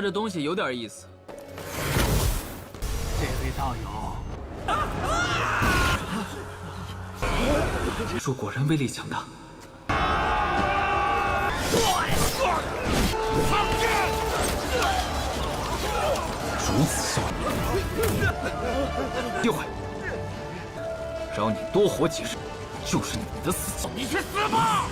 这东西有点意思。这位道友，术果然威力强大。如此效果，机会，让你多活几日，就是你的死期。你去死吧！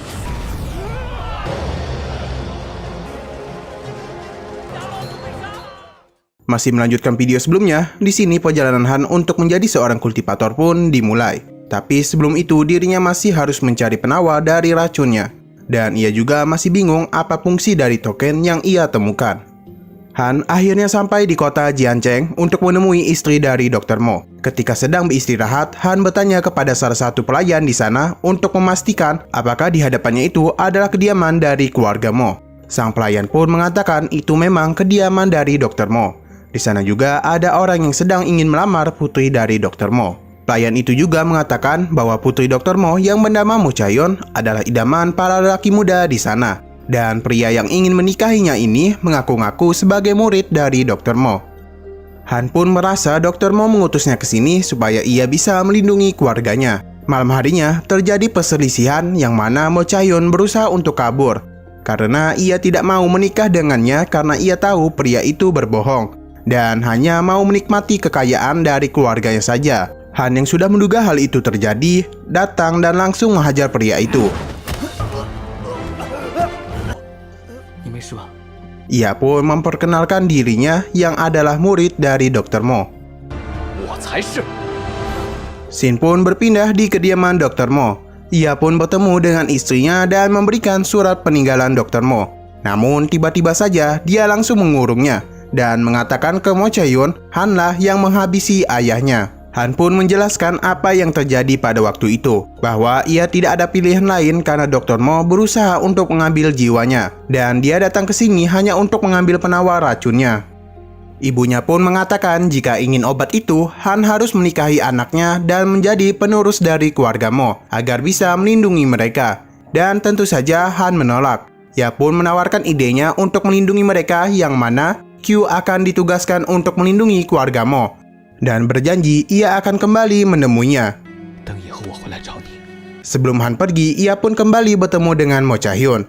Masih melanjutkan video sebelumnya, di sini perjalanan Han untuk menjadi seorang kultivator pun dimulai. Tapi sebelum itu dirinya masih harus mencari penawar dari racunnya. Dan ia juga masih bingung apa fungsi dari token yang ia temukan. Han akhirnya sampai di kota Jiancheng untuk menemui istri dari Dr. Mo. Ketika sedang beristirahat, Han bertanya kepada salah satu pelayan di sana untuk memastikan apakah di hadapannya itu adalah kediaman dari keluarga Mo. Sang pelayan pun mengatakan itu memang kediaman dari Dr. Mo. Di sana juga ada orang yang sedang ingin melamar putri dari Dr. Mo. Pelayan itu juga mengatakan bahwa putri Dr. Mo yang bernama Mo Chaeyeon adalah idaman para lelaki muda di sana. Dan pria yang ingin menikahinya ini mengaku-ngaku sebagai murid dari Dr. Mo. Han pun merasa Dr. Mo mengutusnya ke sini supaya ia bisa melindungi keluarganya. Malam harinya terjadi perselisihan yang mana Mo Chaeyeon berusaha untuk kabur. Karena ia tidak mau menikah dengannya karena ia tahu pria itu berbohong. Dan hanya mau menikmati kekayaan dari keluarganya saja. Han yang sudah menduga hal itu terjadi, datang dan langsung menghajar pria itu. Ia pun memperkenalkan dirinya yang adalah murid dari Dr. Mo. Shin pun berpindah di kediaman Dr. Mo. Ia pun bertemu dengan istrinya dan memberikan surat peninggalan Dr. Mo. Namun tiba-tiba saja dia langsung mengurungnya dan mengatakan ke Mo Chaeyeon, Hanlah yang menghabisi ayahnya. Han pun menjelaskan apa yang terjadi pada waktu itu, bahwa ia tidak ada pilihan lain karena Dr. Mo berusaha untuk mengambil jiwanya, dan dia datang ke sini hanya untuk mengambil penawar racunnya. Ibunya pun mengatakan jika ingin obat itu, Han harus menikahi anaknya dan menjadi penerus dari keluarga Mo, agar bisa melindungi mereka. Dan tentu saja Han menolak. Ia pun menawarkan idenya untuk melindungi mereka yang mana Q akan ditugaskan untuk melindungi keluarga Mo. Dan berjanji ia akan kembali menemuinya. Sebelum Han pergi, ia pun kembali bertemu dengan Mo Chaeyeon.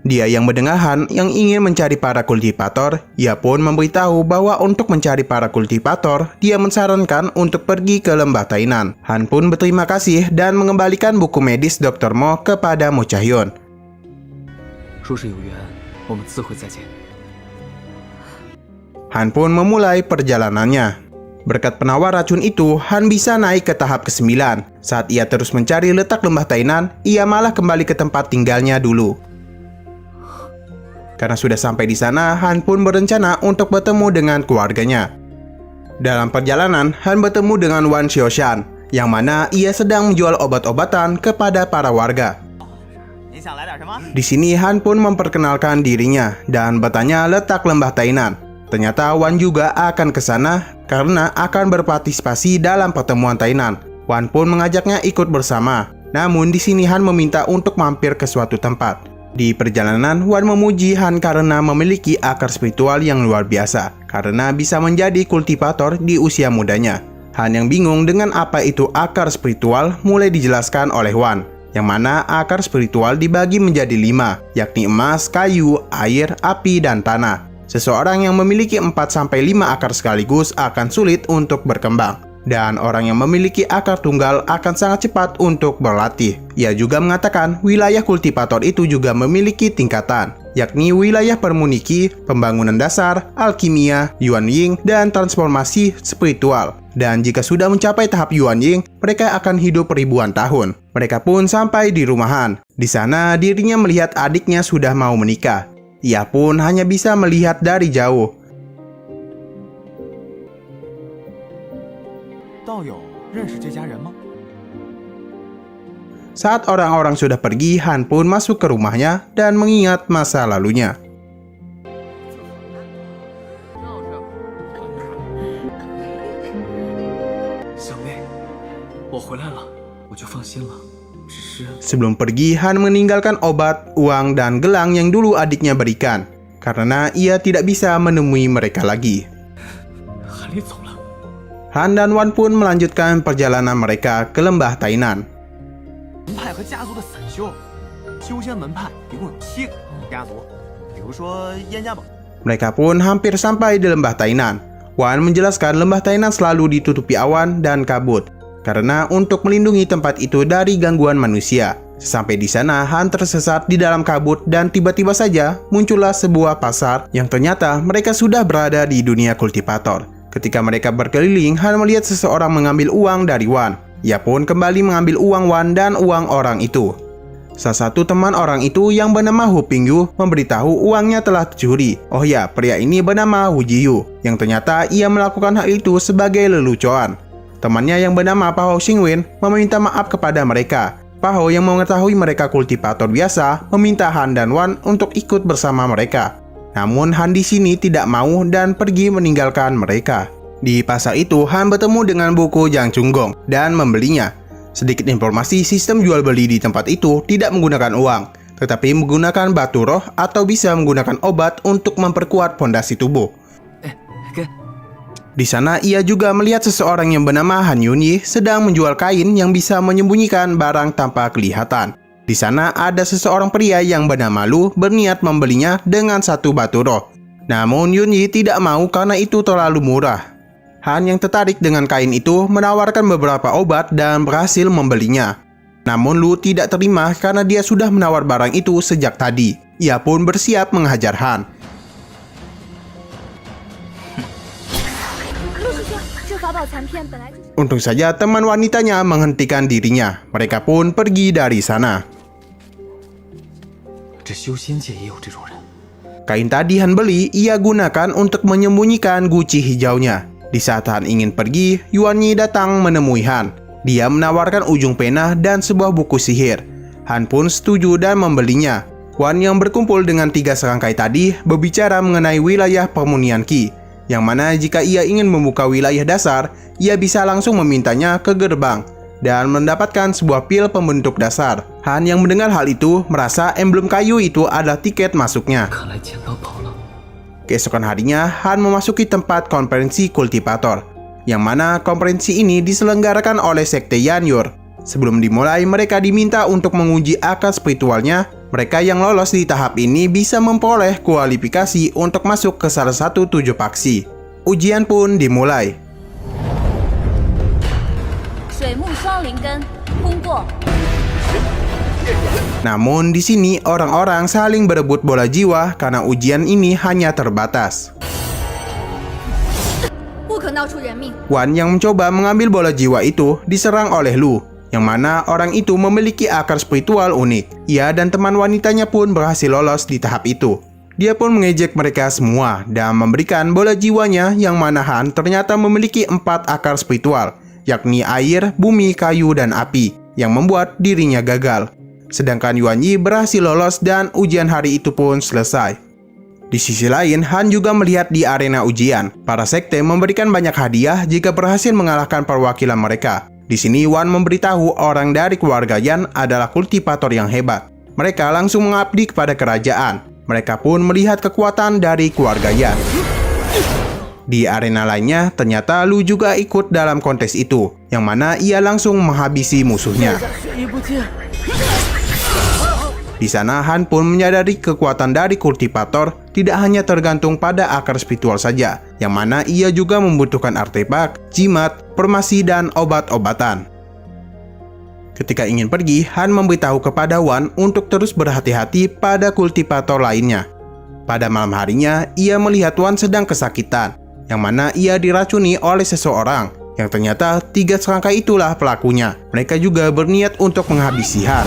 Dia yang mendengar Han yang ingin mencari para kultivator, ia pun memberitahu bahwa untuk mencari para kultivator, dia mensarankan untuk pergi ke lembah Tainan. Han pun berterima kasih dan mengembalikan buku medis Dr. Mo kepada Mo Chaeyeon. Han pun memulai perjalanannya. Berkat penawar racun itu, Han bisa naik ke tahap ke-9. Saat ia terus mencari letak lembah Tainan, ia malah kembali ke tempat tinggalnya dulu. Karena sudah sampai di sana, Han pun berencana untuk bertemu dengan keluarganya. Dalam perjalanan, Han bertemu dengan Wan Xiaoshan, yang mana ia sedang menjual obat-obatan kepada para warga. Di sini Han pun memperkenalkan dirinya dan bertanya letak lembah Tainan. Ternyata Wan juga akan ke sana karena akan berpartisipasi dalam pertemuan Tainan. Wan pun mengajaknya ikut bersama. Namun di sini Han meminta untuk mampir ke suatu tempat. Di perjalanan, Wan memuji Han karena memiliki akar spiritual yang luar biasa, karena bisa menjadi kultivator di usia mudanya. Han yang bingung dengan apa itu akar spiritual mulai dijelaskan oleh Wan, yang mana akar spiritual dibagi menjadi 5, yakni emas, kayu, air, api, dan tanah. Seseorang yang memiliki 4-5 akar sekaligus akan sulit untuk berkembang. Dan orang yang memiliki akar tunggal akan sangat cepat untuk berlatih. Ia juga mengatakan wilayah kultivator itu juga memiliki tingkatan, yakni wilayah permuniki, pembangunan dasar, alkimia, Yuan Ying, dan transformasi spiritual. Dan jika sudah mencapai tahap Yuan Ying, mereka akan hidup ribuan tahun. Mereka pun sampai di rumah Han. Di sana dirinya melihat adiknya sudah mau menikah. Ia pun hanya bisa melihat dari jauh. Saat orang-orang sudah pergi, Han pun masuk ke rumahnya dan mengingat masa lalunya. Sebelum pergi, Han meninggalkan obat, uang, dan gelang yang dulu adiknya berikan. karena ia tidak bisa menemui mereka lagi. 韩离走了。 Han dan Wan pun melanjutkan perjalanan mereka ke lembah Tainan. 门派和家族的散修，修仙门派一共有7个家族，比如说燕家堡。 Mereka pun hampir sampai di lembah Tainan. Wan menjelaskan lembah Tainan selalu ditutupi awan dan kabut, karena untuk melindungi tempat itu dari gangguan manusia. Sampai di sana, Han tersesat di dalam kabut dan tiba-tiba saja muncullah sebuah pasar yang ternyata mereka sudah berada di dunia kultivator. Ketika mereka berkeliling, Han melihat seseorang mengambil uang dari Wan. Ia pun kembali mengambil uang Wan dan uang orang itu. Salah satu teman orang itu yang bernama Hu Pingyu memberitahu uangnya telah dicuri. Oh ya, pria ini bernama Hu Jiyu, yang ternyata ia melakukan hal itu sebagai lelucoan. Temannya yang bernama Paho Xingwen meminta maaf kepada mereka. Paho yang mengetahui mereka kultivator biasa meminta Han dan Wan untuk ikut bersama mereka. Namun Han di sini tidak mau dan pergi meninggalkan mereka. Di pasar itu, Han bertemu dengan buku Jang Chunggong dan membelinya. Sedikit informasi, sistem jual beli di tempat itu tidak menggunakan uang, tetapi menggunakan batu roh atau bisa menggunakan obat untuk memperkuat fondasi tubuh. Di sana ia juga melihat seseorang yang bernama Han Yunyi sedang menjual kain yang bisa menyembunyikan barang tanpa kelihatan. Di sana ada seseorang pria yang bernama Lu berniat membelinya dengan satu batu roh. Namun Yunyi tidak mau karena itu terlalu murah. Han yang tertarik dengan kain itu menawarkan beberapa obat dan berhasil membelinya. Namun Lu tidak terima karena dia sudah menawar barang itu sejak tadi. Ia pun bersiap menghajar Han. Untung saja teman wanitanya menghentikan dirinya. Mereka pun pergi dari sana. Kain tadi Han beli, ia gunakan untuk menyembunyikan guci hijaunya. Di saat Han ingin pergi, Yuan Yi datang menemui Han. Dia menawarkan ujung pena dan sebuah buku sihir. Han pun setuju dan membelinya. Wan yang berkumpul dengan 3 serangkai tadi berbicara mengenai wilayah permunian Qi, yang mana jika ia ingin membuka wilayah dasar, ia bisa langsung memintanya ke gerbang dan mendapatkan sebuah pil pembentuk dasar. Han yang mendengar hal itu merasa emblem kayu itu adalah tiket masuknya. Keesokan harinya, Han memasuki tempat konferensi kultivator, yang mana konferensi ini diselenggarakan oleh sekte Yanyur. Sebelum dimulai, mereka diminta untuk menguji akal spiritualnya. Mereka yang lolos di tahap ini bisa memperoleh kualifikasi untuk masuk ke salah satu 7 faksi. Ujian pun dimulai. Namun di sini orang-orang saling berebut bola jiwa karena ujian ini hanya terbatas. Wan yang mencoba mengambil bola jiwa itu diserang oleh Lu, yang mana orang itu memiliki akar spiritual unik. Ia dan teman wanitanya pun berhasil lolos di tahap itu. Dia pun mengejek mereka semua dan memberikan bola jiwanya, yang mana Han ternyata memiliki 4 akar spiritual, yakni air, bumi, kayu, dan api, yang membuat dirinya gagal. Sedangkan Yuan Yi berhasil lolos dan ujian hari itu pun selesai. Di sisi lain, Han juga melihat di arena ujian, para sekte memberikan banyak hadiah jika berhasil mengalahkan perwakilan mereka. Di sini Wan memberitahu orang dari keluarga Yan adalah kultivator yang hebat. Mereka langsung mengabdi kepada kerajaan. Mereka pun melihat kekuatan dari keluarga Yan. Di arena lainnya, ternyata Lu juga ikut dalam kontes itu, yang mana ia langsung menghabisi musuhnya. Di sana, Han pun menyadari kekuatan dari kultivator tidak hanya tergantung pada akar spiritual saja, yang mana ia juga membutuhkan artefak, jimat, permasi, dan obat-obatan. Ketika ingin pergi, Han memberitahu kepada Wan untuk terus berhati-hati pada kultivator lainnya. Pada malam harinya, ia melihat Wan sedang kesakitan, yang mana ia diracuni oleh seseorang, yang ternyata 3 serangkai itulah pelakunya. Mereka juga berniat untuk menghabisi Han.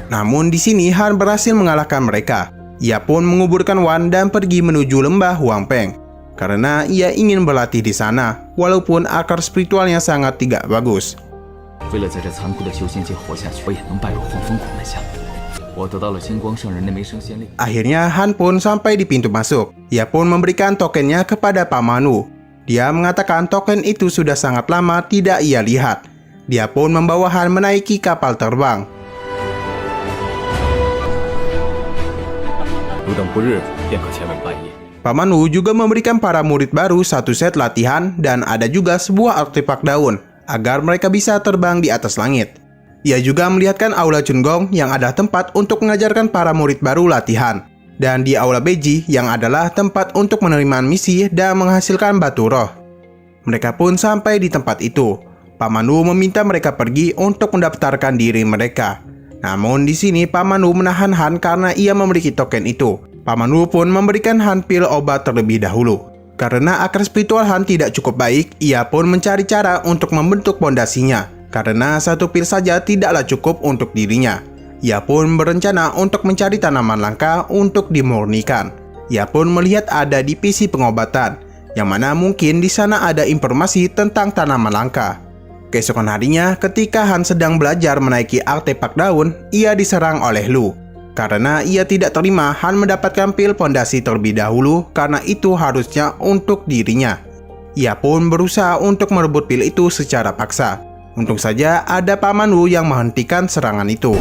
Namun di sini Han berhasil mengalahkan mereka. Ia pun menguburkan Wan dan pergi menuju lembah Huangpeng, karena ia ingin berlatih di sana, walaupun akar spiritualnya sangat tidak bagus. 为了在这残酷的修仙界活下去，我也能拜入黄风谷门下。我得到了星光圣人的梅生仙令。 Akhirnya Han pun sampai di pintu masuk. Ia pun memberikan tokennya kepada Paman Wu. Dia mengatakan token itu sudah sangat lama tidak ia lihat. Dia pun membawa Han menaiki kapal terbang. 不等不日，便可前往半夜。 Paman Wu juga memberikan para murid baru satu set latihan dan ada juga sebuah artefak daun agar mereka bisa terbang di atas langit. Ia juga melihatkan Aula Chungong yang adalah tempat untuk mengajarkan para murid baru latihan. Dan di Aula Beji yang adalah tempat untuk menerima misi dan menghasilkan batu roh. Mereka pun sampai di tempat itu. Paman Wu meminta mereka pergi untuk mendaftarkan diri mereka. Namun di sini Paman Wu menahan Han karena ia memiliki token itu. Paman Wu pun memberikan Han pil obat terlebih dahulu. Karena akar spiritual Han tidak cukup baik, ia pun mencari cara untuk membentuk pondasinya. Karena satu pil saja tidaklah cukup untuk dirinya. Ia pun berencana untuk mencari tanaman langka untuk dimurnikan. Ia pun melihat ada di PC pengobatan, yang mana mungkin di sana ada informasi tentang tanaman langka. Keesokan harinya, ketika Han sedang belajar menaiki artefak daun, ia diserang oleh Lu. Karena ia tidak terima Han mendapatkan pil pondasi terlebih dahulu, karena itu harusnya untuk dirinya. Ia pun berusaha untuk merebut pil itu secara paksa. Untung saja ada Paman Wu yang menghentikan serangan itu.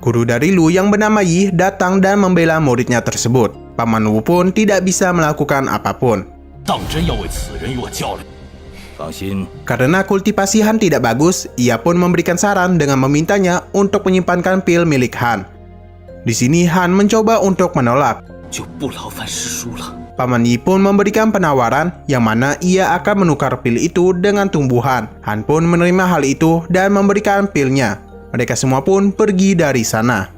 Guru dari Lu yang bernama Yi datang dan membela muridnya tersebut. Paman Wu pun tidak bisa melakukan apapun. Karena kultivasi Han tidak bagus, ia pun memberikan saran dengan memintanya untuk menyimpankan pil milik Han. Di sini Han mencoba untuk menolak. Paman Yi pun memberikan penawaran yang mana ia akan menukar pil itu dengan tumbuhan. Han pun menerima hal itu dan memberikan pilnya. Mereka semua pun pergi dari sana.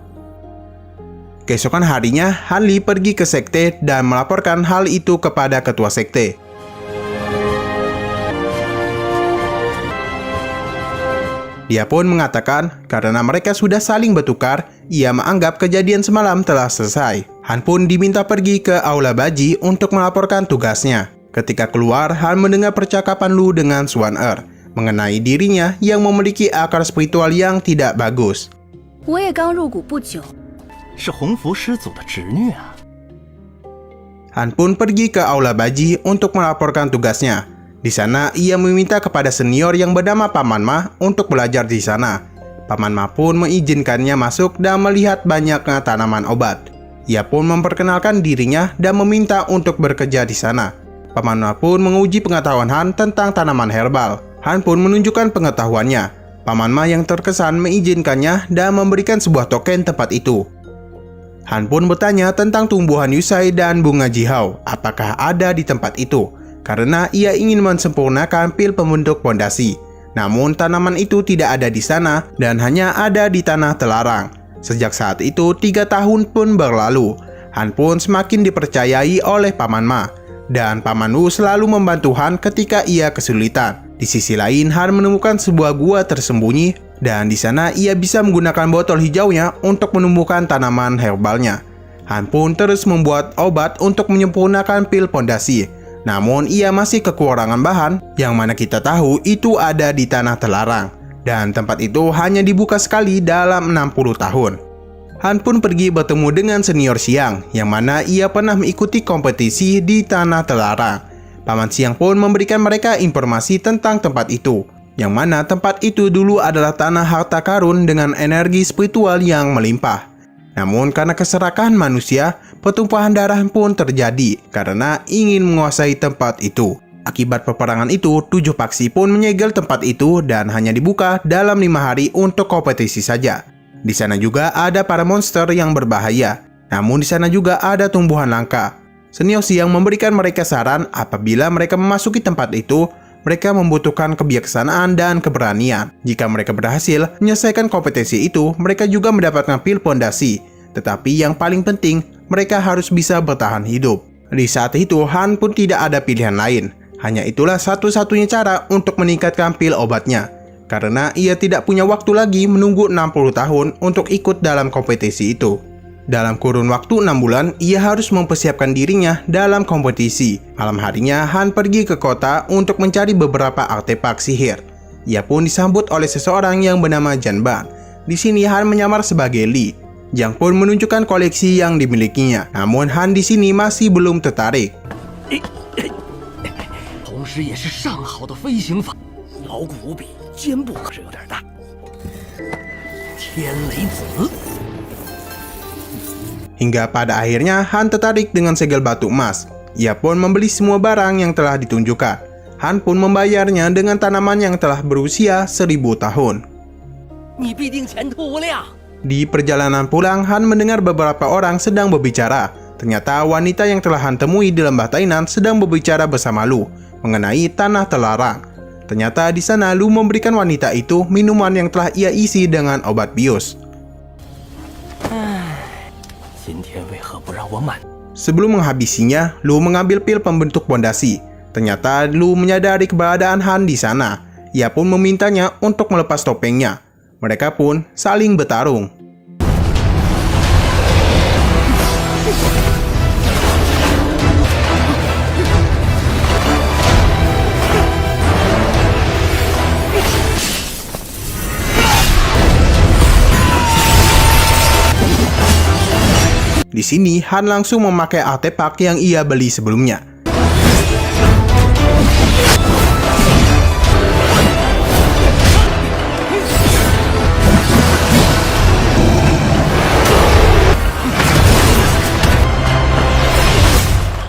Keesokan harinya, Han Li pergi ke sekte dan melaporkan hal itu kepada ketua sekte. Dia pun mengatakan karena mereka sudah saling bertukar, ia menganggap kejadian semalam telah selesai. Han pun diminta pergi ke Aula Baji untuk melaporkan tugasnya. Ketika keluar, Han mendengar percakapan Lu dengan Swan Er mengenai dirinya yang memiliki akar spiritual yang tidak bagus. Han pun pergi ke Aula Baji untuk melaporkan tugasnya. Di sana, ia meminta kepada senior yang bernama Paman Ma untuk belajar di sana. Paman Ma pun mengizinkannya masuk dan melihat banyaknya tanaman obat. Ia pun memperkenalkan dirinya dan meminta untuk bekerja di sana. Paman Ma pun menguji pengetahuan Han tentang tanaman herbal. Han pun menunjukkan pengetahuannya. Paman Ma yang terkesan mengizinkannya dan memberikan sebuah token tempat itu. Han pun bertanya tentang tumbuhan Yusai dan bunga Jihau, apakah ada di tempat itu. Karena ia ingin mensempurnakan pil pembentuk pondasi. Namun tanaman itu tidak ada di sana dan hanya ada di tanah telarang. Sejak saat itu 3 tahun pun berlalu. Han pun semakin dipercayai oleh Paman Ma. Dan Paman Wu selalu membantu Han ketika ia kesulitan. Di sisi lain, Han menemukan sebuah gua tersembunyi dan di sana ia bisa menggunakan botol hijaunya untuk menumbuhkan tanaman herbalnya. Han pun terus membuat obat untuk menyempurnakan pil pondasi. Namun ia masih kekurangan bahan yang mana kita tahu itu ada di tanah telarang. Dan tempat itu hanya dibuka sekali dalam 60 tahun. Han pun pergi bertemu dengan senior Siang yang mana ia pernah mengikuti kompetisi di tanah telarang. Paman Siang pun memberikan mereka informasi tentang tempat itu. Yang mana tempat itu dulu adalah tanah harta karun dengan energi spiritual yang melimpah. Namun karena keserakahan manusia, pertumpahan darah pun terjadi karena ingin menguasai tempat itu. Akibat peperangan itu, 7 paksi pun menyegel tempat itu dan hanya dibuka dalam 5 hari untuk kompetisi saja. Di sana juga ada para monster yang berbahaya. Namun di sana juga ada tumbuhan langka. Senior Siang memberikan mereka saran apabila mereka memasuki tempat itu, mereka membutuhkan kebijaksanaan dan keberanian. Jika mereka berhasil menyelesaikan kompetisi itu, mereka juga mendapatkan pil pondasi. Tetapi yang paling penting, mereka harus bisa bertahan hidup. Di saat itu, Han pun tidak ada pilihan lain. Hanya itulah satu-satunya cara untuk meningkatkan pil obatnya. Karena ia tidak punya waktu lagi menunggu 60 tahun untuk ikut dalam kompetisi itu. Dalam kurun waktu 6 bulan, ia harus mempersiapkan dirinya dalam kompetisi. Malam harinya, Han pergi ke kota untuk mencari beberapa artefak sihir. Ia pun disambut oleh seseorang yang bernama Janban. Di sini Han menyamar sebagai Li. Jiang pun menunjukkan koleksi yang dimilikinya. Namun Han di sini masih belum tertarik. 同时也是上好的飞行法，老骨无比，肩部可是有点大。天雷子。 Hingga pada akhirnya Han tertarik dengan segel batu emas. Ia pun membeli semua barang yang telah ditunjukkan. Han pun membayarnya dengan tanaman yang telah berusia 1000 tahun. 你必定前途无量。 Di perjalanan pulang, Han mendengar beberapa orang sedang berbicara. Ternyata wanita yang telah Han temui di lembah Tainan sedang berbicara bersama Lu mengenai tanah terlarang. Ternyata di sana Lu memberikan wanita itu minuman yang telah ia isi dengan obat bius. Sebelum menghabisinya, Lu mengambil pil pembentuk pondasi. Ternyata Lu menyadari keberadaan Han di sana. Ia pun memintanya untuk melepas topengnya. Mereka pun saling bertarung. Di sini, Han langsung memakai artefak yang ia beli sebelumnya.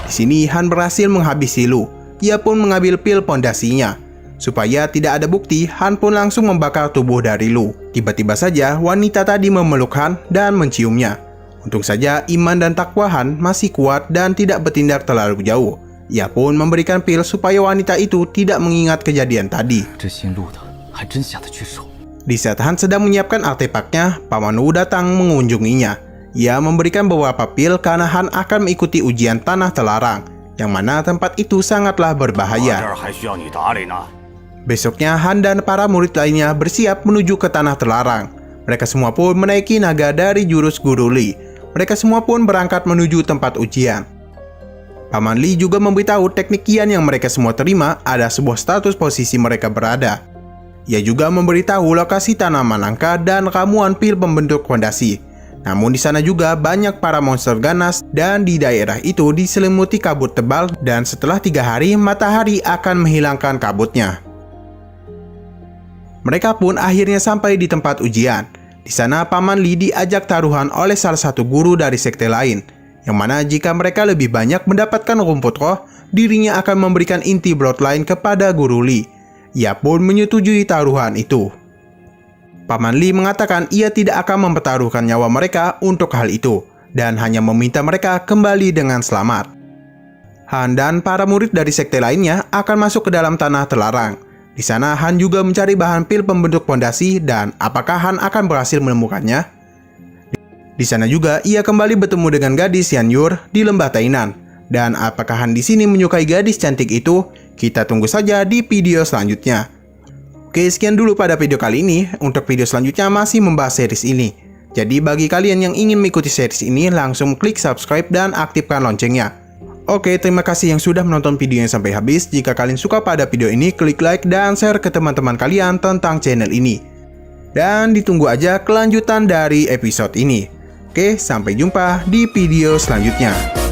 Di sini, Han berhasil menghabisi Lu. Ia pun mengambil pil pondasinya. Supaya tidak ada bukti, Han pun langsung membakar tubuh dari Lu. Tiba-tiba saja, wanita tadi memeluk Han dan menciumnya. Untung saja iman dan takwa Han masih kuat dan tidak bertindak terlalu jauh. Ia pun memberikan pil supaya wanita itu tidak mengingat kejadian tadi. Di saat Han sedang menyiapkan artefaknya, Paman Wu datang mengunjunginya. Ia memberikan beberapa pil karena Han akan mengikuti ujian tanah terlarang, yang mana tempat itu sangatlah berbahaya. Besoknya Han dan para murid lainnya bersiap menuju ke tanah terlarang. Mereka semua pun menaiki naga dari jurus Guru Li. Mereka semua pun berangkat menuju tempat ujian. Paman Li juga memberitahu teknik kian yang mereka semua terima ada sebuah status posisi mereka berada. Ia juga memberitahu lokasi tanaman langka dan ramuan pil pembentuk fondasi. Namun di sana juga banyak para monster ganas dan di daerah itu diselimuti kabut tebal dan setelah 3 hari matahari akan menghilangkan kabutnya. Mereka pun akhirnya sampai di tempat ujian. Di sana Paman Li diajak taruhan oleh salah satu guru dari sekte lain, yang mana jika mereka lebih banyak mendapatkan rumput roh, dirinya akan memberikan inti bloodline kepada Guru Li. Ia pun menyetujui taruhan itu. Paman Li mengatakan ia tidak akan mempertaruhkan nyawa mereka untuk hal itu, dan hanya meminta mereka kembali dengan selamat. Han dan para murid dari sekte lainnya akan masuk ke dalam tanah terlarang. Di sana Han juga mencari bahan pil pembentuk fondasi dan apakah Han akan berhasil menemukannya? Di sana juga ia kembali bertemu dengan gadis Yan Yur di lembah Tainan. Dan apakah Han di sini menyukai gadis cantik itu? Kita tunggu saja di video selanjutnya. Oke, sekian dulu pada video kali ini. Untuk video selanjutnya masih membahas series ini. Jadi bagi kalian yang ingin mengikuti series ini, langsung klik subscribe dan aktifkan loncengnya. Oke, terima kasih yang sudah menonton videonya sampai habis. Jika kalian suka pada video ini, klik like dan share ke teman-teman kalian tentang channel ini. Dan ditunggu aja kelanjutan dari episode ini. Oke, sampai jumpa di video selanjutnya.